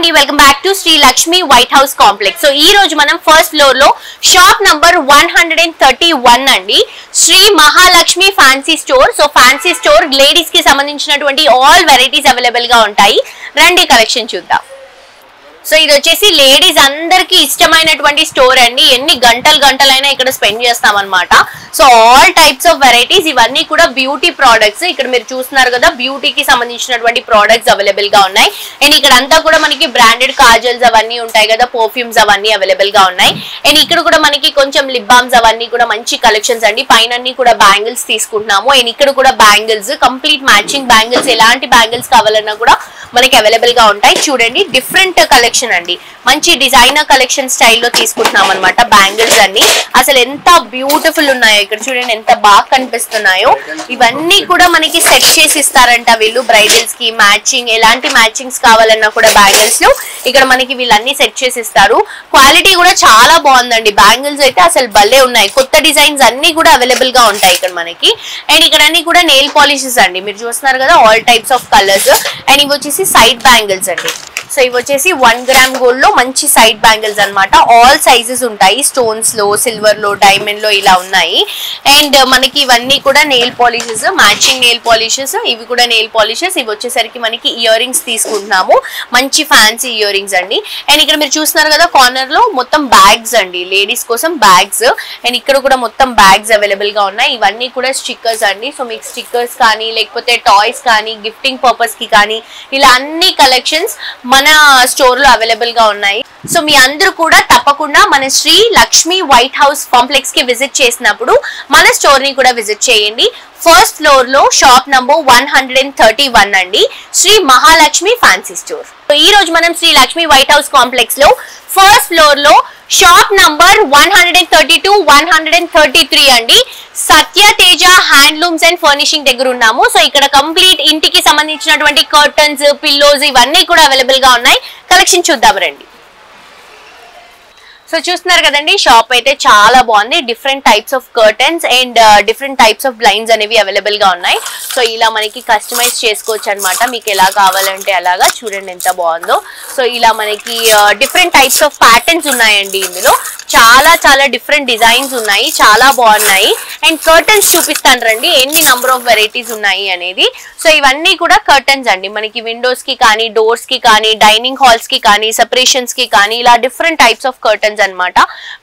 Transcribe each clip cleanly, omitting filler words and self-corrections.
అండి welcome back to Shri Lakshmi white house complex. So ఈ రోజు మనం ఫస్ట్ ఫ్లోర్ లో షాప్ నంబర్ 131 అండి, Shri Mahalakshmi fancy store. So fancy store ladies కి సంబంధించినటువంటి ఆల్ వెరైటీస్ అవైలబుల్ గా ఉంటాయి. రండి కలెక్షన్ చూద్దాం. సో ఇది వచ్చేసి లేడీస్ అందరికి ఇష్టమైనటువంటి స్టోర్ అండి. ఎన్ని గంటలైనా ఇక్కడ స్పెండ్ చేస్తాం అనమాట. So all types of varieties, ఇవన్నీ కూడా బ్యూటీ ప్రోడక్ట్స్. ఇక్కడ మీరు చూస్తున్నారు కదా, బ్యూటీకి సంబంధించినటువంటి ప్రోడక్ట్స్ అవైలబుల్ గా ఉన్నాయి. అండ్ ఇక్కడ అంతా కూడా మనకి బ్రాండెడ్ కాజల్స్ అవన్నీ ఉంటాయి కదా, పర్ఫ్యూమ్స్ అవన్నీ అవైలబుల్ గా ఉన్నాయి. అండ్ ఇక్కడ కూడా మనకి కొంచెం లిప్ బామ్స్ అవన్నీ కూడా మంచి కలెక్షన్స్ అండి. పైన కూడా బ్యాంగిల్స్ తీసుకుంటున్నాము. అండ్ ఇక్కడ కూడా బ్యాంగిల్స్, కంప్లీట్ మ్యాచింగ్ బ్యాంగిల్స్, ఎలాంటి బ్యాంగిల్స్ కావాలన్నా కూడా మనకి అవైలబుల్ గా ఉంటాయి. చూడండి డిఫరెంట్ కలెక్షన్ అండి, మంచి డిజైనర్ కలెక్షన్ స్టైల్లో తీసుకుంటున్నాం అనమాట. బ్యాంగిల్స్ అన్ని అసలు ఎంత బ్యూటిఫుల్ ఉన్నాయో ఇక్కడ చూడండి, ఎంత బాగా కనిపిస్తున్నాయో. ఇవన్నీ కూడా మనకి సెట్ చేసి ఇస్తారంట వీళ్ళు. బ్రైడల్స్ కి మ్యాచింగ్, ఎలాంటి మ్యాచింగ్స్ కావాలన్నా కూడా బ్యాంగిల్స్ లో ఇక్కడ మనకి వీళ్ళన్ని సెట్ చేసి ఇస్తారు. క్వాలిటీ కూడా చాలా బాగుందండి. బ్యాంగిల్స్ అయితే అసలు భలే ఉన్నాయి. కొత్త డిజైన్స్ అన్ని కూడా అవైలబుల్ గా ఉంటాయి ఇక్కడ మనకి. అండ్ ఇక్కడ అన్ని కూడా నెయిల్ పాలిషెస్ అండి, మీరు చూస్తున్నారు కదా, all types of colours. And ఇవి వచ్చేసి సైడ్ బ్యాంగిల్స్ అండి. సో ఇవి వచ్చేసి 1 గ్రామ్ గోల్డ్ లో మంచి సైడ్ బ్యాంగిల్స్ అనమాట. ఆల్ సైజెస్ ఉంటాయి, స్టోన్స్ లో, సిల్వర్ లో, డైమండ్ లో ఇలా ఉన్నాయి. అండ్ మనకి ఇవన్నీ కూడా nail polishes, matching nail polishes. ఇవి కూడా నెయిల్ పాలిషెస్. ఇవి వచ్చేసరికి మనకి ఇయర్ రింగ్స్ తీసుకుంటున్నాము, మంచి ఫ్యాన్సీ ఇయర్ రింగ్స్ అండి. అండ్ ఇక్కడ మీరు చూస్తున్నారు కదా, కార్నర్ లో మొత్తం బ్యాగ్స్ అండి, లేడీస్ కోసం బ్యాగ్స్. అండ్ ఇక్కడ కూడా మొత్తం బ్యాగ్స్ అవైలబుల్ గా ఉన్నాయి. ఇవన్నీ కూడా స్టిక్కర్స్ అండి. సో మీకు స్టిక్కర్స్ కానీ, లేకపోతే టాయ్స్ కానీ, గిఫ్టింగ్ పర్పస్ కి కానీ, ఇలా అన్ని కలెక్షన్స్ మన స్టోర్ లో అవైలబుల్ గా ఉన్నాయి. సో మీ అందరూ కూడా తప్పకుండా మన Shri Lakshmi white house complex కి విజిట్ చేసినప్పుడు మన స్టోర్ ని కూడా విజిట్ చేయండి. ఫస్ట్ ఫ్లోర్ లో షాప్ నంబర్ 131 అండి, శ్రీ మహాలక్ష్మి ఫ్యాన్సీ స్టోర్. ఈ రోజు మనం Shri Lakshmi white house complex లో ఫస్ట్ ఫ్లోర్ లో షాప్ నంబర్ 132, 133 అండి, Satya Teja handlooms and furnishing దగ్గర ఉన్నాము. సో ఇక్కడ కంప్లీట్ ఇంటికి సంబంధించినటువంటి కర్టన్స్, పిల్లోస్ ఇవన్నీ కూడా అవైలబుల్ గా ఉన్నాయి. కలెక్షన్ చూద్దాం రండి. సో చూస్తున్నారు కదండి, షాప్ అయితే చాలా బాగుంది. Different types of curtains and different types of blinds అనేవి అవైలబుల్ గా ఉన్నాయి. సో ఇలా మనకి కస్టమైజ్ చేసుకోవచ్చు అనమాట, మీకు ఎలా కావాలంటే అలాగా. చూడండి ఎంత బాగుందో. సో ఇలా మనకి డిఫరెంట్ టైప్స్ ఆఫ్ ప్యాటర్న్స్ ఉన్నాయండి. ఇందులో చాలా డిఫరెంట్ డిజైన్స్ ఉన్నాయి, చాలా బాగున్నాయి. అండ్ కర్టన్స్ చూపిస్తాను రండి, ఎన్ని నంబర్ ఆఫ్ వెరైటీస్ ఉన్నాయి అనేది. సో ఇవన్నీ కూడా కర్టన్స్ అండి, మనకి విండోస్ కి కానీ, డోర్స్ కి కానీ, డైనింగ్ హాల్స్ కి కానీ, సెపరేషన్స్ కి కానీ, ఇలా డిఫరెంట్ టైప్స్ ఆఫ్ కర్టన్స్ అన్నమాట.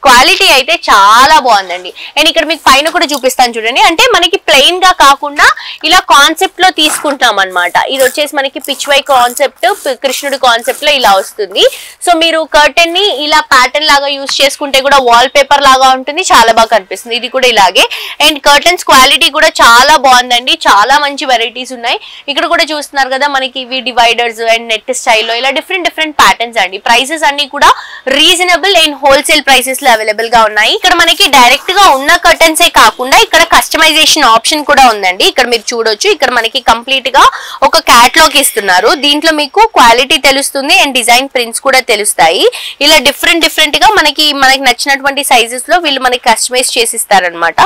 క్వాలిటీ అయితే చాలా బాగుందండి. అండ్ ఇక్కడ మీకు పైన కూడా చూపిస్తాను చూడండి, అంటే మనకి ప్లెయిన్ గా కాకుండా ఇలా కాన్సెప్ట్ లో తీసుకుంటాం అనమాట. ఇది వచ్చేసి మనకి పిచ్ వై కాన్సెప్ట్, కృష్ణుడి కాన్సెప్ట్ లో ఇలా వస్తుంది. సో మీరు కర్టెన్ ని ఇలా ప్యాటర్న్ లాగా యూజ్ చేసుకుంటే కూడా వాల్ పేపర్ లాగా ఉంటుంది, చాలా బాగా కనిపిస్తుంది. ఇది కూడా ఇలాగే. అండ్ కర్టన్స్ క్వాలిటీ కూడా చాలా బాగుందండి, చాలా మంచి వెరైటీస్ ఉన్నాయి. ఇక్కడ కూడా చూస్తున్నారు కదా, మనకి ఇవి డివైడర్స్ అండ్ నెట్ స్టైల్లో ఇలా డిఫరెంట్ ప్యాటర్న్స్ అండి. ప్రైసెస్ అన్ని కూడా రీజనబుల్ అండ్ హోల్సేల్ ప్రైసెస్ లో అవైలబుల్ గా ఉన్నాయి. ఇక్కడ మనకి డైరెక్ట్ గా ఉన్న కర్టన్స్ ఏ కాకుండా ఇక్కడ కస్టమైజేషన్ ఆప్షన్ కూడా ఉందండి. ఇక్కడ మీరు చూడొచ్చు, ఇక్కడ మనకి కంప్లీట్ గా ఒక క్యాటలాగ్ ఇస్తున్నారు. దీంట్లో మీకు క్వాలిటీ తెలుస్తుంది అండ్ డిజైన్ ప్రింట్స్ కూడా తెలుస్తాయి. ఇలా డిఫరెంట్ గా మనకి నచ్చినటువంటి సైజెస్ లో వీళ్ళు మనకి కస్టమైజ్ చేసి ఇస్తారనమాట.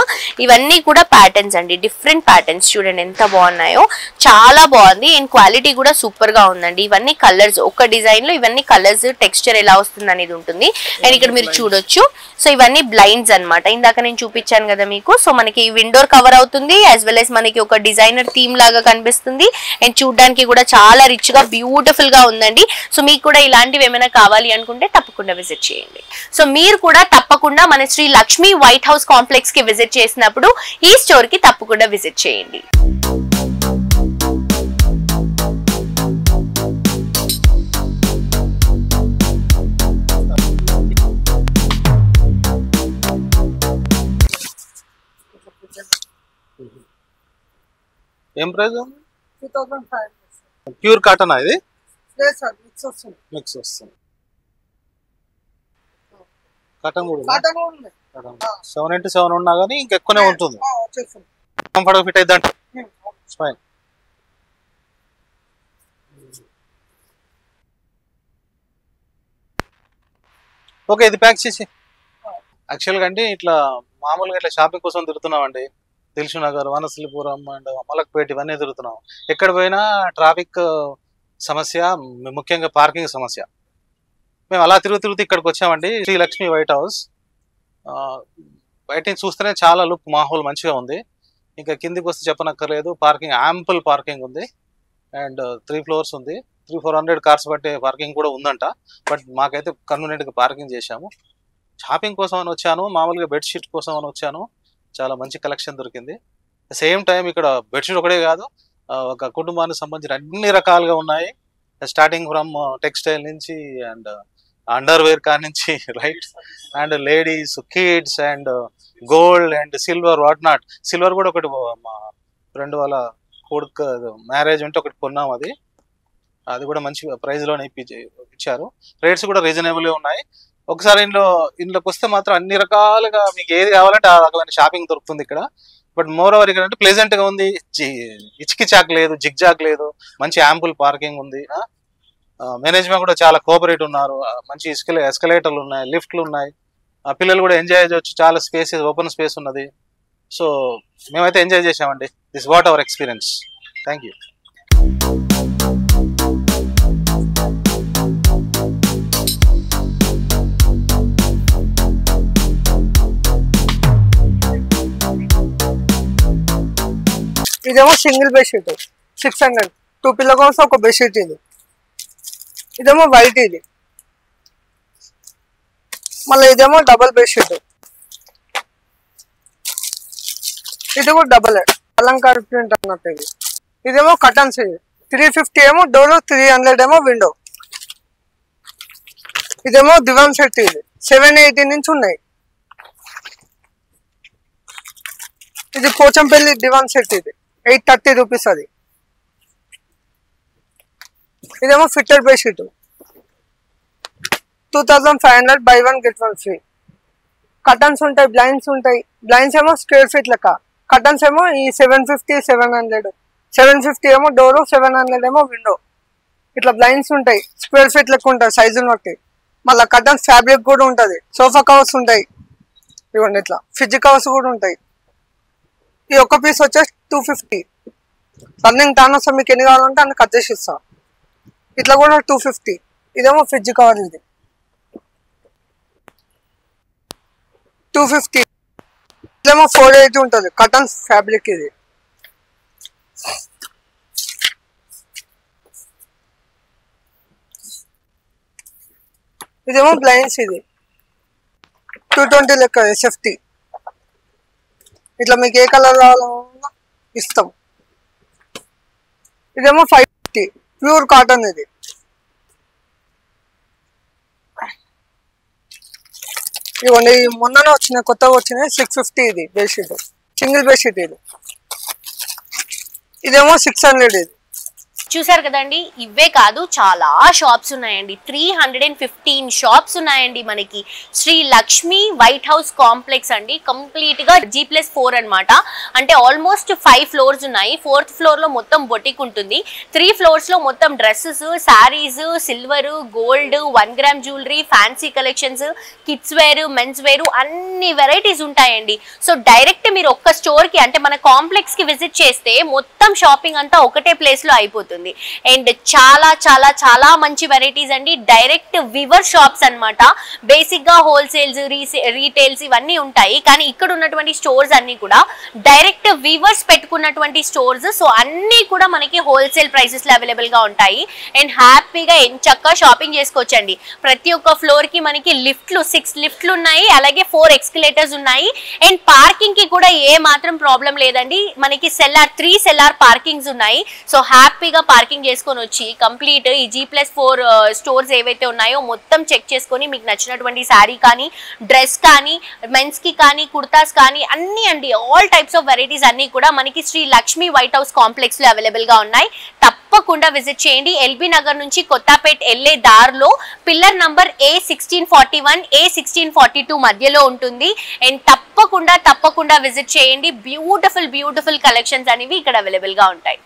ఇవన్నీ కూడా ప్యాటర్న్స్ అండి, డిఫరెంట్ ప్యాటర్న్స్. చూడండి ఎంత బాగున్నాయో, చాలా బాగుంది. అండ్ క్వాలిటీ కూడా సూపర్ గా ఉందండి. ఇవన్నీ కలర్స్, ఒక డిజైన్ లో ఇవన్నీ కలర్స్, టెక్స్చర్ ఎలా వస్తుంది అనేది ఉంటుంది. అండ్ ఇక్కడ మీరు చూడొచ్చు, సో ఇవన్నీ బ్లైండ్స్ అనమాట. ఇందాక నేను చూపించాను కదా మీకు. సో మనకి విండోర్ కవర్ అవుతుంది, యాజ్ వెల్ as మనకి ఒక డిజైనర్ థీమ్ లాగా కనిపిస్తుంది. అండ్ చూడడానికి కూడా చాలా రిచ్ గా, బ్యూటిఫుల్ గా ఉందండి. సో మీకు కూడా ఇలాంటివి ఏమైనా కావాలి అనుకుంటే తప్పకుండా విజిట్ చేయండి. సో మీరు కూడా తప్పకుండా మన Shri Lakshmi white house complex కి విజిట్ చేసినప్పుడు ఈ స్టోర్ కి తప్పకుండా విజిట్ చేయండి. ఏం ప్రైస్? 2500. ప్యూర్ కాటన్ ఇది? లేదు సార్, మిక్స్ వస్తుంది. కాటన్ కూడా 797 ఉన్నా కానీ ఇంకెక్కువనే ఉంటుంది. కంఫర్ట్ ఫిట్ అయితే అంటే ఫైన్. ఓకే, ఇది ప్యాక్ చేసి. యాక్చువల్గా అంటే ఇట్లా మామూలుగా ఇట్లా షాపింగ్ కోసం తిరుగుతున్నామండి. దిల్షు నగర్, వనస్థలిపురం అండ్ మలక్పేట ఇవన్నీ తిరుగుతున్నాం. ఎక్కడ పోయినా ట్రాఫిక్ సమస్య, ముఖ్యంగా పార్కింగ్ సమస్య. మేము అలా తిరుగుతూ ఇక్కడికి వచ్చామండి, శ్రీ లక్ష్మి వైట్ హౌస్. బయట చూస్తేనే చాలా లుక్ మాహోల్ మంచిగా ఉంది. ఇంకా కిందికి వస్తే చెప్పనక్కర్లేదు, పార్కింగ్ యాంపుల్ పార్కింగ్ ఉంది. అండ్ 3 floors ఉంది. 300-400 కార్స్ పట్టే పార్కింగ్ కూడా ఉందంట. బట్ మాకైతే కన్వీనియంట్గా పార్కింగ్ చేశాము. షాపింగ్ కోసం అని వచ్చాను, మామూలుగా బెడ్షీట్ కోసం అని వచ్చాను. చాలా మంచి కలెక్షన్ దొరికింది. సేమ్ టైం ఇక్కడ బెడ్షీట్ ఒకటే కాదు, ఒక కుటుంబానికి సంబంధించిన అన్ని రకాలుగా ఉన్నాయి. స్టార్టింగ్ ఫ్రమ్ టెక్స్టైల్ నుంచి అండ్ అండర్వేర్ కార్ నుంచి right, and ladies, kids, and gold and silver, what not. Silver కూడా ఒకటి మా ఫ్రెండ్ వాళ్ళ కొడుకు మ్యారేజ్ ఉంటే ఒకటి కొన్నాం, అది కూడా మంచి ప్రైస్లోనే ఇచ్చారు. రేట్స్ కూడా రీజనబుల్గా ఉన్నాయి. ఒకసారి ఇంట్లోకి వస్తే మాత్రం అన్ని రకాలుగా మీకు ఏది కావాలంటే ఆ రకమైన షాపింగ్ దొరుకుతుంది ఇక్కడ. బట్ మోర్ ఓవర్ ఇక్కడ అంటే ప్లెజెంట్గా ఉంది, ఇచ్చికిచాక్ లేదు, జిగ్జాక్ లేదు, మంచి యాంపుల్ పార్కింగ్ ఉంది. మేనేజ్మెంట్ కూడా చాలా కోఆపరేట్ ఉన్నారు. మంచి ఎస్కలేటర్లు ఉన్నాయి, లిఫ్ట్లు ఉన్నాయి. పిల్లలు కూడా ఎంజాయ్ చేయవచ్చు, చాలా స్పేస్, ఓపెన్ స్పేస్ ఉన్నది. సో మేమైతే ఎంజాయ్ చేసామండి. This what our experience. Thank you. ఇదేమో సింగిల్ బెడ్షీట్ 600, 2 పిల్ల కోసం ఒక బెడ్షీట్. ఇదేమో వైట్. మళ్ళీ ఇదేమో డబల్ బెడ్షీట్. ఇది కూడా డబల్ అలంకార ప్రింట్ అన్నట్టు. ఇదేమో కటన్స్. 350 ఏమో డోర్, 300 ఏమో విండో. ఇదేమో దివాన్ సెట్. 780 నుంచి ఉన్నాయి. ఇది పోచంపల్లి దివాన్ సెట్. 830 రూపీస్. ఇదేమో fitted bedsheet 2500, buy 1 get 1 free. Curtains ఉంటాయి, బ్లైండ్స్ ఉంటాయి. బ్లైండ్స్ ఏమో స్క్వేర్ ఫీట్ లెక్క, కటన్స్ ఏమో ఈ 750, 700. 750 ఏమో డోరు, 700 ఏమో విండో. ఇట్లా బ్లైండ్స్ ఉంటాయి, స్క్వేర్ ఫీట్ లెక్క ఉంటాయి సైజుని బట్టి. మళ్ళీ కటన్స్ ఫ్యాబ్రిక్ కూడా ఉంటుంది. సోఫా కవర్స్ ఉంటాయి, ఇవ్వండి. ఇట్లా ఫ్రిడ్జ్ కవర్స్ కూడా ఉంటాయి. ఈ ఒక్క పీస్ వచ్చేసి 250. రన్నింగ్ టాన్ వస్తా, మీకు ఎన్ని కావాలంటే అన్ని కట్ చేసి ఇస్తా. ఇట్లా కూడా 250. ఇదేమో ఫ్రిడ్జ్ కవర్, ఇది 250. ఇదేమో 480 ఉంటుంది. కటన్స్ ఫ్యాబ్రిక్ ఇది. ఇదేమో బ్లైండ్స్, ఇది 220 లెక్క SFT. ఇట్లా మీకు ఏ కలర్ కావాలన్నా ఇస్తాం. ఇదేమో 550, ప్యూర్ కాటన్. ఇది ఇవ్వండి, మొన్ననే వచ్చినాయి, కొత్తగా వచ్చినాయి. 650 ఇది బెడ్షీట్, సింగిల్ బెడ్షీట్. ఇదేమో 600. ఇది చూసారు కదండి, ఇవే కాదు చాలా షాప్స్ ఉన్నాయండి. 315 షాప్స్ ఉన్నాయండి మనకి Shri Lakshmi white house complex అండి. కంప్లీట్ గా G+4 అన్నమాట. అంటే ఆల్మోస్ట్ 5 floors ఉన్నాయి. 4th floor లో మొత్తం బొటిక్ ఉంటుంది. 3 floors లో మొత్తం dresses, saris, silver, gold, 1 gram jewellery, fancy collections, kids wear, men's wear, అన్ని వెరైటీస్ ఉంటాయండి. సో డైరెక్ట్ మీరు ఒక్క స్టోర్ కి, అంటే మన కాంప్లెక్స్ కి విజిట్ చేస్తే మొత్తం షాపింగ్ అంతా ఒకటే ప్లేస్ లో అయిపోతుంది. అండ్ చాలా చాలా చాలా మంచి వెరైటీస్ అండి. డైరెక్ట్ వివర్ షాప్స్ అన్నమాట. బేసిక్ గా హోల్సేల్స్, రీటైల్స్ ఇవన్నీ ఉంటాయి. కానీ ఇక్కడ ఉన్నటువంటి స్టోర్స్ అన్ని కూడా డైరెక్ట్ వివర్స్ పెట్టుకున్నటువంటి స్టోర్స్. సో అన్ని కూడా మనకి హోల్సేల్ ప్రైసెస్ లో అవైలబుల్ గా ఉంటాయి. అండ్ హ్యాపీగా ఎంచక్కా షాపింగ్ చేసుకోవచ్చండి. ప్రతి ఒక్క ఫ్లోర్ కి మనకి లిఫ్ట్లు, 6 లిఫ్ట్లు ఉన్నాయి. అలాగే 4 ఎక్స్కలేటర్స్ ఉన్నాయి. అండ్ పార్కింగ్ కి కూడా ఏ మాత్రం ప్రాబ్లం లేదండి. మనకి 3 సెల్లార్ పార్కింగ్స్ ఉన్నాయి. సో హ్యాపీగా పార్కింగ్ చేసుకొని వచ్చి కంప్లీట్ ఈ G+4 స్టోర్స్ ఏవైతే ఉన్నాయో మొత్తం చెక్ చేసుకొని మీకు నచ్చినటువంటి శారీ కానీ, డ్రెస్ కానీ, మెన్స్ కి కానీ, కుర్తాస్ కానీ అన్ని అండి, ఆల్ టైప్స్ ఆఫ్ వెరైటీస్ అన్ని కూడా మనకి Shri Lakshmi white house complex లో అవైలబుల్ గా ఉన్నాయి. తప్పకుండా విజిట్ చేయండి. ఎల్బీ నగర్ నుంచి కొత్తపేట్ వెళ్లే దారిలో పిల్లర్ నంబర్ A1641, A1642 మధ్యలో ఉంటుంది. అండ్ తప్పకుండా విజిట్ చేయండి. బ్యూటిఫుల్ కలెక్షన్స్ అనేవి ఇక్కడ అవైలబుల్ గా ఉంటాయి.